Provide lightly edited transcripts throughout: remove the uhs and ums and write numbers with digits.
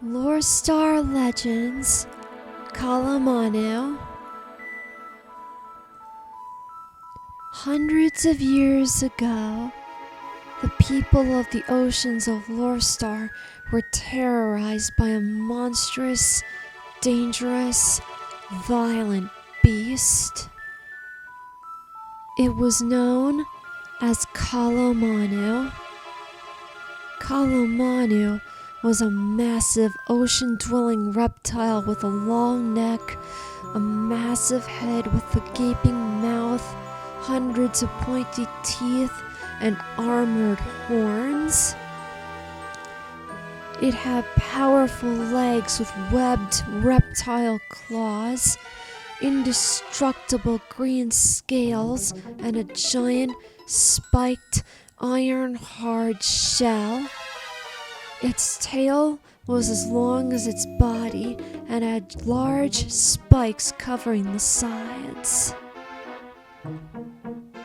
Lorstar Legends, Kalomanu. Hundreds of years ago, the people of the oceans of Lorstar were terrorized by a monstrous, dangerous, violent beast. It was known as Kalomanu. Kalomanu was a massive ocean-dwelling reptile with a long neck, a massive head with a gaping mouth, hundreds of pointy teeth, and armored horns. It had powerful legs with webbed reptile claws, indestructible green scales, and a giant spiked iron-hard shell. Its tail was as long as its body and had large spikes covering the sides.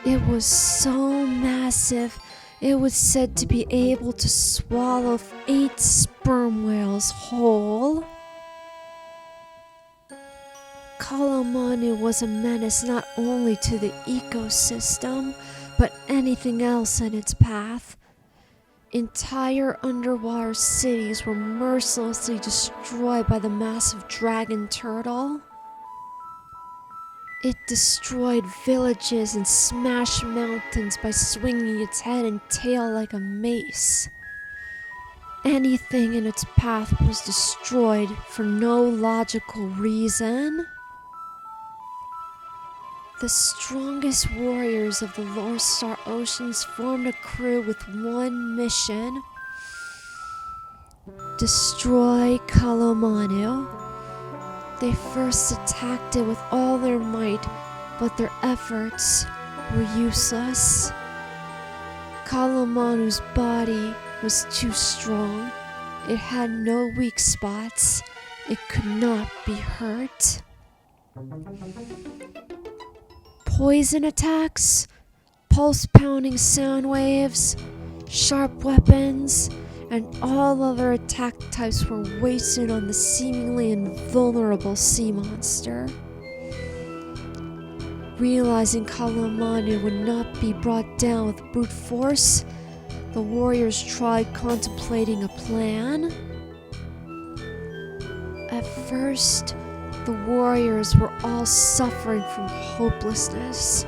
It was so massive, it was said to be able to swallow 8 sperm whales whole. Kalomanu was a menace not only to the ecosystem, but anything else in its path. Entire underwater cities were mercilessly destroyed by the massive dragon turtle. It destroyed villages and smashed mountains by swinging its head and tail like a mace. Anything in its path was destroyed for no logical reason. The strongest warriors of the Lorstar Oceans formed a crew with one mission: destroy Kalomanu. They first attacked it with all their might, but their efforts were useless. Kalomanu's body was too strong. It had no weak spots. It could not be hurt. Poison attacks, pulse-pounding sound waves, sharp weapons, and all other attack types were wasted on the seemingly invulnerable sea monster. Realizing Kalomanu would not be brought down with brute force, the warriors tried contemplating a plan. At first, the warriors were all suffering from hopelessness.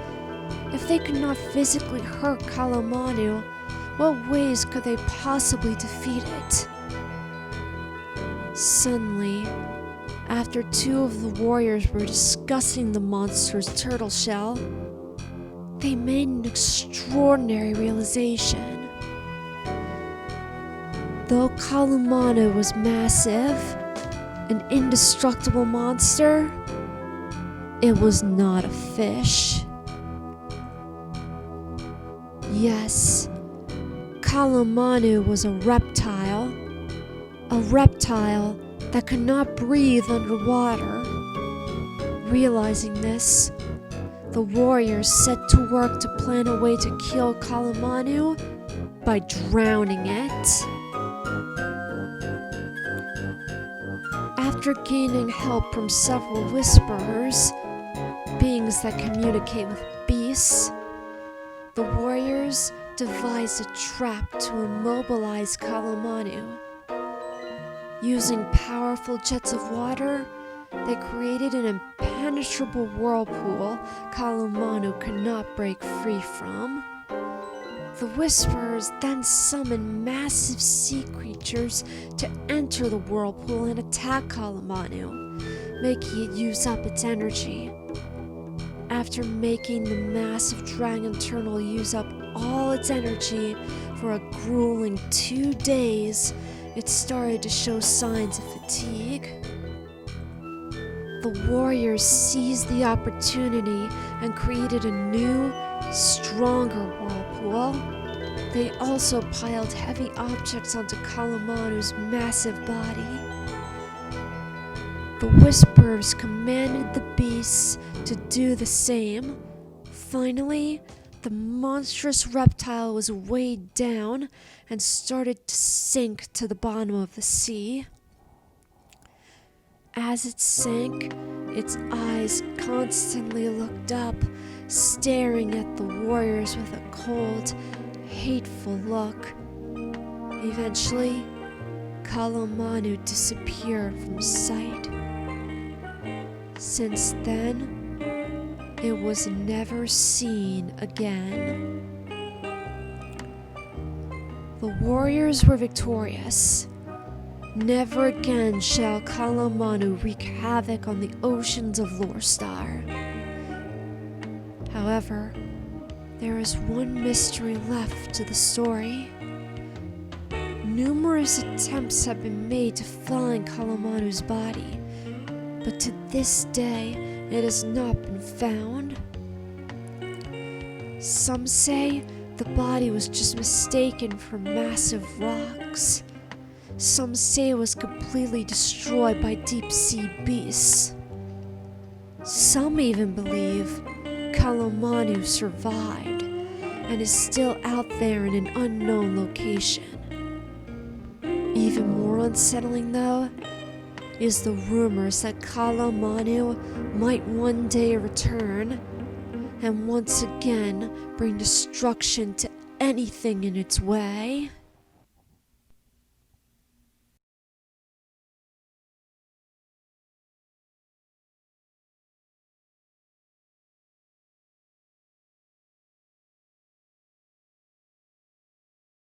If they could not physically hurt Kalomanu, what ways could they possibly defeat it? Suddenly, after 2 of the warriors were discussing the monster's turtle shell, they made an extraordinary realization. Though Kalomanu was massive, an indestructible monster, it was not a fish. Yes, Kalomanu was a reptile that could not breathe underwater. Realizing this, the warriors set to work to plan a way to kill Kalomanu by drowning it. After gaining help from several whisperers, beings that communicate with beasts, the warriors devised a trap to immobilize Kalomanu. Using powerful jets of water, they created an impenetrable whirlpool Kalomanu could not break free from. The Whisperers then summoned massive sea creatures to enter the whirlpool and attack Kalomanu, making it use up its energy. After making the massive dragon turtle use up all its energy for a grueling 2 days, it started to show signs of fatigue. The warriors seized the opportunity and created a new, stronger whirlpool. They also piled heavy objects onto Kalomanu's massive body. The Whisperers commanded the beasts to do the same. Finally, the monstrous reptile was weighed down and started to sink to the bottom of the sea. As it sank, its eyes constantly looked up, staring at the warriors with a cold, hateful look. Eventually, Kalomanu disappeared from sight. Since then, it was never seen again. The warriors were victorious. Never again shall Kalomanu wreak havoc on the oceans of Lorstar. However, there is one mystery left to the story. Numerous attempts have been made to find Kalomanu's body, but to this day it has not been found. Some say the body was just mistaken for massive rocks. Some say it was completely destroyed by deep-sea beasts. Some even believe Kalomanu survived and is still out there in an unknown location. Even more unsettling, though, is the rumors that Kalomanu might one day return and once again bring destruction to anything in its way.